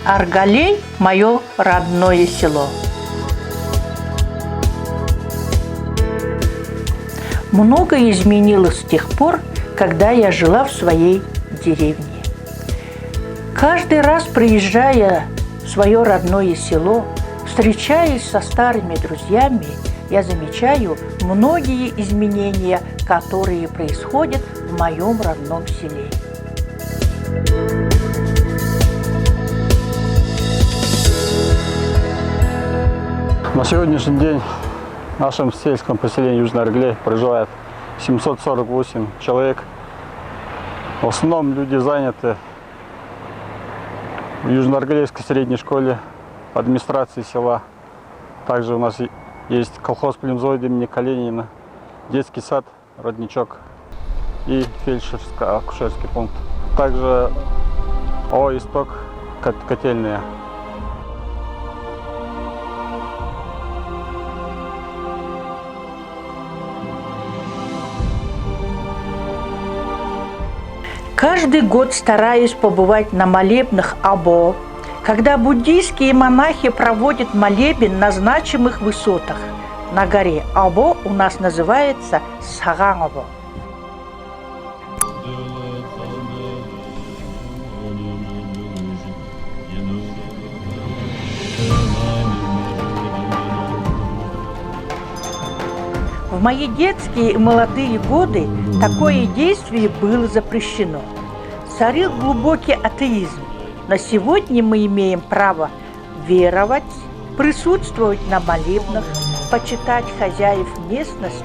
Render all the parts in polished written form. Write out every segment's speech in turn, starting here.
Аргалей – мое родное село. Многое изменилось с тех пор, когда я жила в своей деревне. Каждый раз, приезжая в свое родное село, встречаясь со старыми друзьями, я замечаю многие изменения, которые происходят в моем родном селе. На сегодняшний день в нашем сельском поселении Южный Аргалей проживает 748 человек. В основном люди заняты в Южноаргалейской средней школе, администрации села. Также у нас есть колхоз Племзоид имени Калинина, детский сад, родничок и фельдшерско-акушерский пункт. Также ООО «Исток», котельная. Каждый год стараюсь побывать на молебнах Або, когда буддийские монахи проводят молебен на значимых высотах. На горе Або у нас называется Саганабо. В мои детские и молодые годы такое действие было запрещено. Царил глубокий атеизм, но сегодня мы имеем право веровать, присутствовать на молебнах, почитать хозяев местности,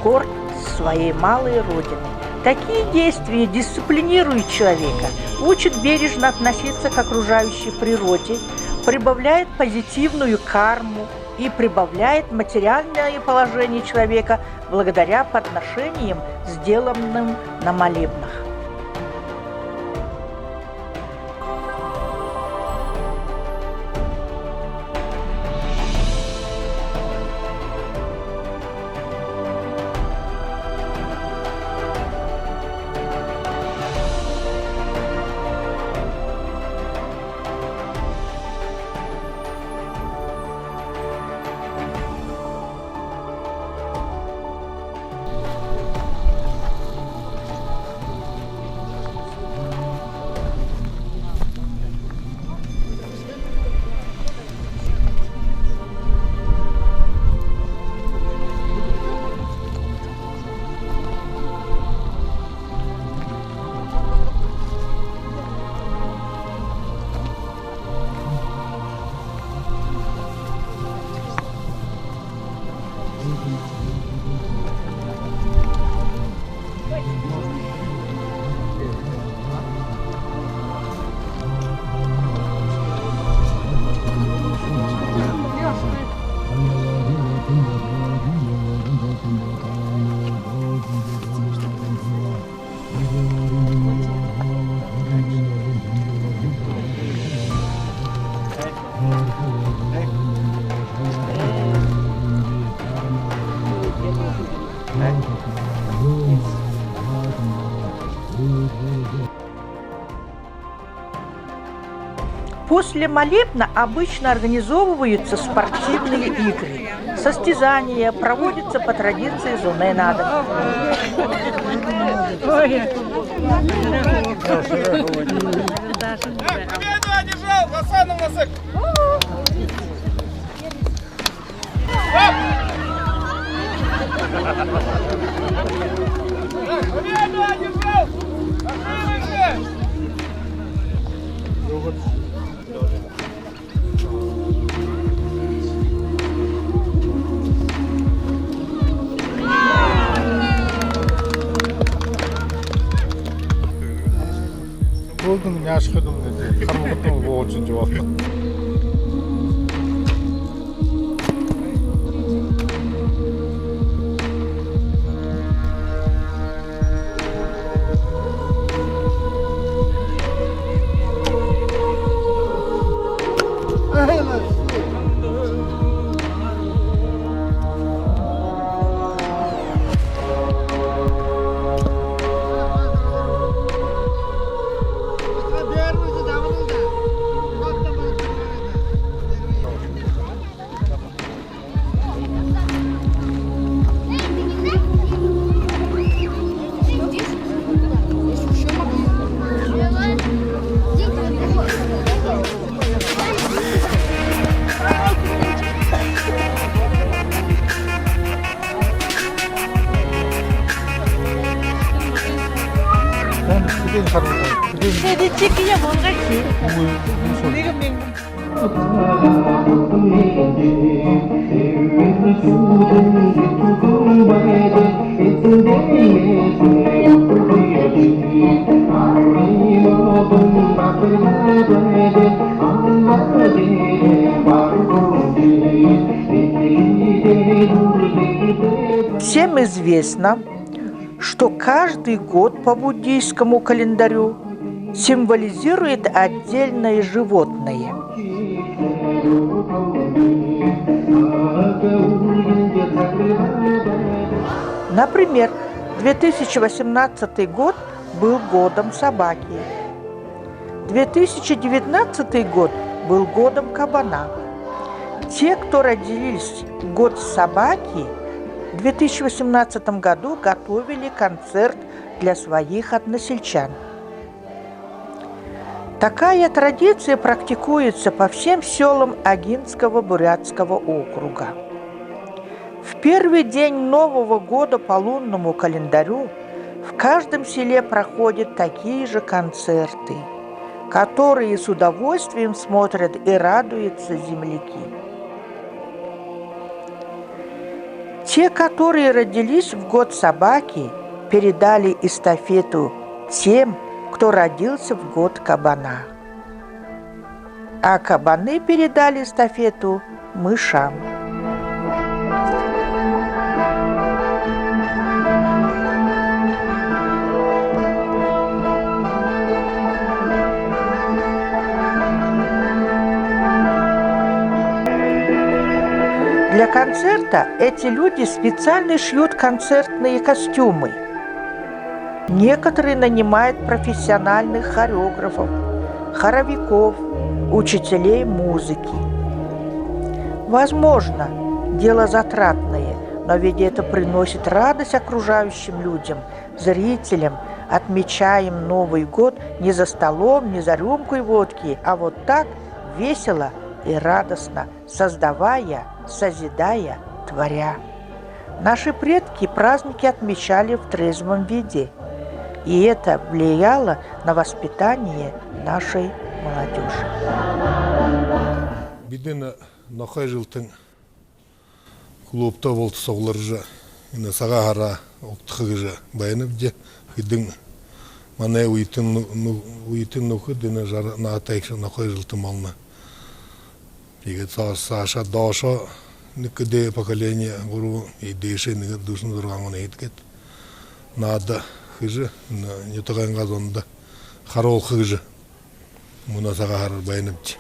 горд своей малой родины. Такие действия дисциплинируют человека, учат бережно относиться к окружающей природе, прибавляет позитивную карму и прибавляет материальное положение человека благодаря подношениям, сделанным на молебнах. После молебна обычно организовываются спортивные игры. Состязания проводятся по традиции Зуненада. Болдым, яшқыдым деді. Қармықтың болсын жауапты. Kiden karma. Jadi cikinya mau nggak sih? Всем известно, что каждый год по буддийскому календарю символизирует отдельное животное. Например, 2018 год был годом собаки. 2019 год был годом кабана. Те, кто родились в год собаки, в 2018 году готовили концерт для своих односельчан. Такая традиция практикуется по всем селам Агинского Бурятского округа. В первый день Нового года по лунному календарю в каждом селе проходят такие же концерты, которые с удовольствием смотрят и радуются земляки. Те, которые родились в год собаки, передали эстафету тем, кто родился в год кабана. А кабаны передали эстафету мышам. Для концерта эти люди специально шьют концертные костюмы. Некоторые нанимают профессиональных хореографов, хоровиков, учителей музыки. Возможно, дело затратное, но ведь это приносит радость окружающим людям, зрителям. Отмечаем Новый год не за столом, не за рюмкой водки, а вот так весело и радостно, создавая, созидая, творя. Наши предки праздники отмечали в трезвом виде, и это влияло на воспитание нашей молодежи. Биден нахай жылтың клубта болды соғларжа. Ина саға хара оқтықыжа байынып де хидың мане уйтын нухы дина жара на атайкша нахай жылтың мална. Тегет Саша Даша никде поколение гуру и деши не душно дурган еткет. Надо хыжы не таган газонда харол хыжы. Муна сага хар байнапчы.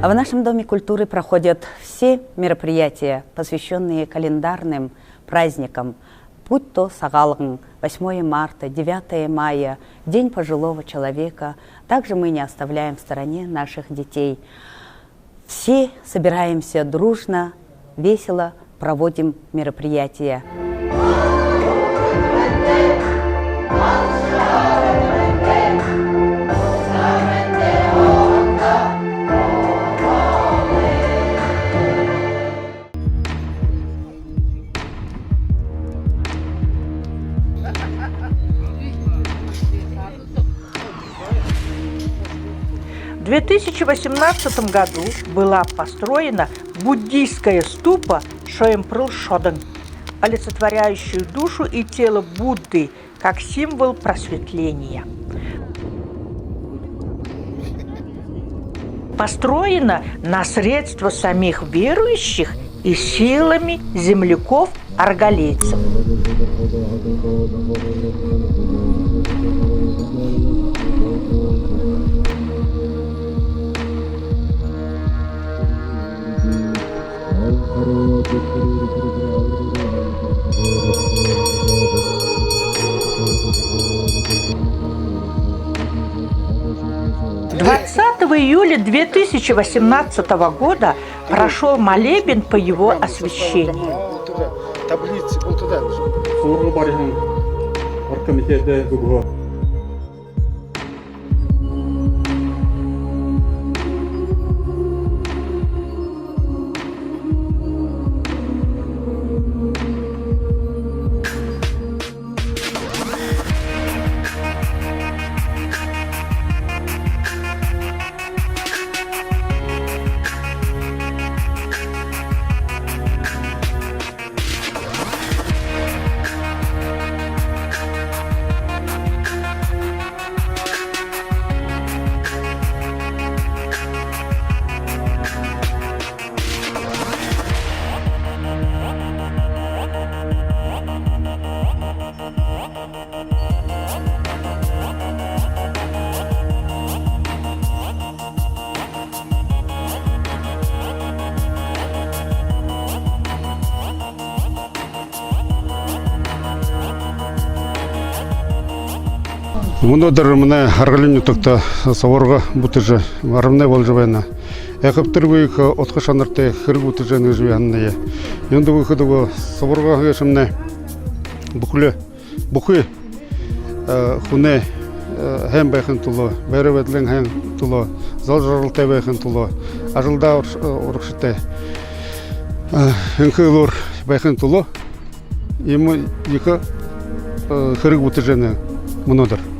В нашем Доме культуры проходят все мероприятия, посвященные календарным праздникам, будь то Сагалган, 8 марта, 9 мая, День пожилого человека. Также мы не оставляем в стороне наших детей. Все собираемся дружно весело проводим мероприятия. В 2018 году была построена буддийская ступа Шоэмпрыл Шоден, олицетворяющую душу и тело Будды как символ просветления. Построена на средства самих верующих и силами земляков-арголейцев. Июля 2018 года прошел молебен по его освящению. Мұнадыр мұна арғалин ұтықта сауырға бұтыжы арымны бол жабайна. Әқіптір көйкі отқа шанырты қырг бұтыжы нөжі анная. Енді көйкі сауырға өшімні бұқы құны әм байқын тұлы, бәрі бәділің әм тұлы, зал жарылтай байқын тұлы, ажылда ұрықшытай. Әңкі ұлыр байқын тұлы, емі екі қырг бұтыжыны мұнадыр.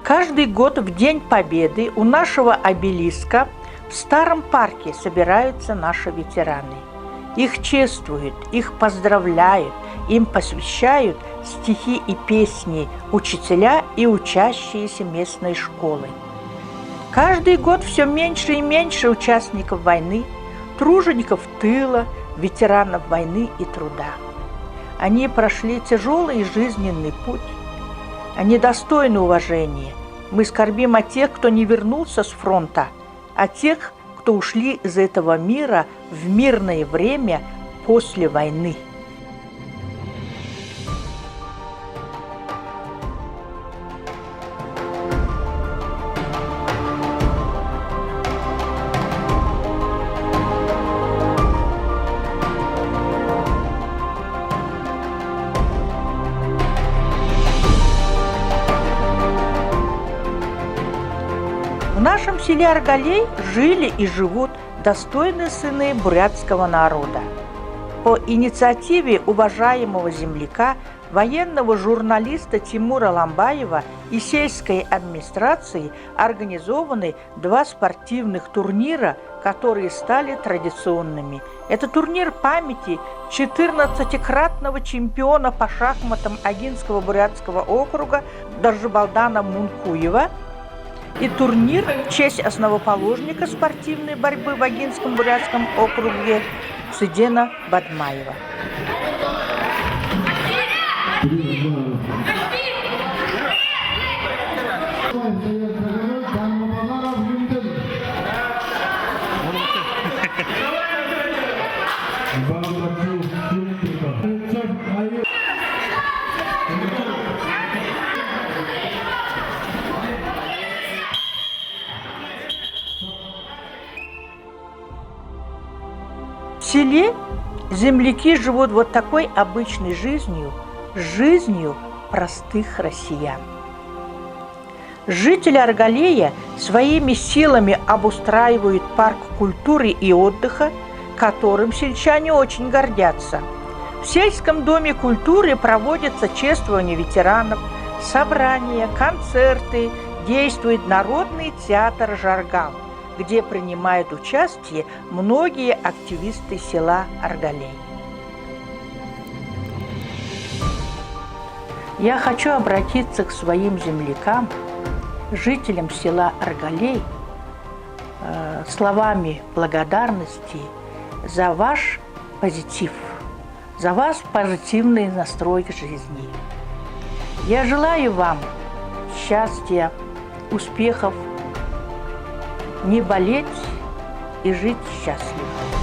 Каждый год в День Победы у нашего обелиска в старом парке собираются наши ветераны. Их чествуют, их поздравляют, им посвящают стихи и песни учителя и учащиеся местной школы. Каждый год все меньше и меньше участников войны, тружеников тыла, ветеранов войны и труда. Они прошли тяжелый жизненный путь. Они достойны уважения. Мы скорбим о тех, кто не вернулся с фронта, о тех, кто ушли из этого мира в мирное время после войны. В нашем селе Аргалей жили и живут достойные сыны бурятского народа. По инициативе уважаемого земляка, военного журналиста Тимура Ламбаева и сельской администрации организованы 2 спортивных турнира, которые стали традиционными. Это турнир памяти 14-кратного чемпиона по шахматам Агинского бурятского округа Даржибалдана Мункуева и турнир в честь основоположника спортивной борьбы в Агинском бурятском округе Цидена Бадмаева. селе земляки живут вот такой обычной жизнью простых россиян. Жители Аргалея своими силами обустраивают парк культуры и отдыха, которым сельчане очень гордятся. В сельском доме культуры проводятся чествования ветеранов, собрания, концерты, действует народный театр «Жаргал», где принимают участие многие активисты села Аргалей. Я хочу обратиться к своим землякам, жителям села Аргалей, словами благодарности за ваш позитив, за ваш позитивный настрой к жизни. Я желаю вам счастья, успехов, не болеть и жить счастливо.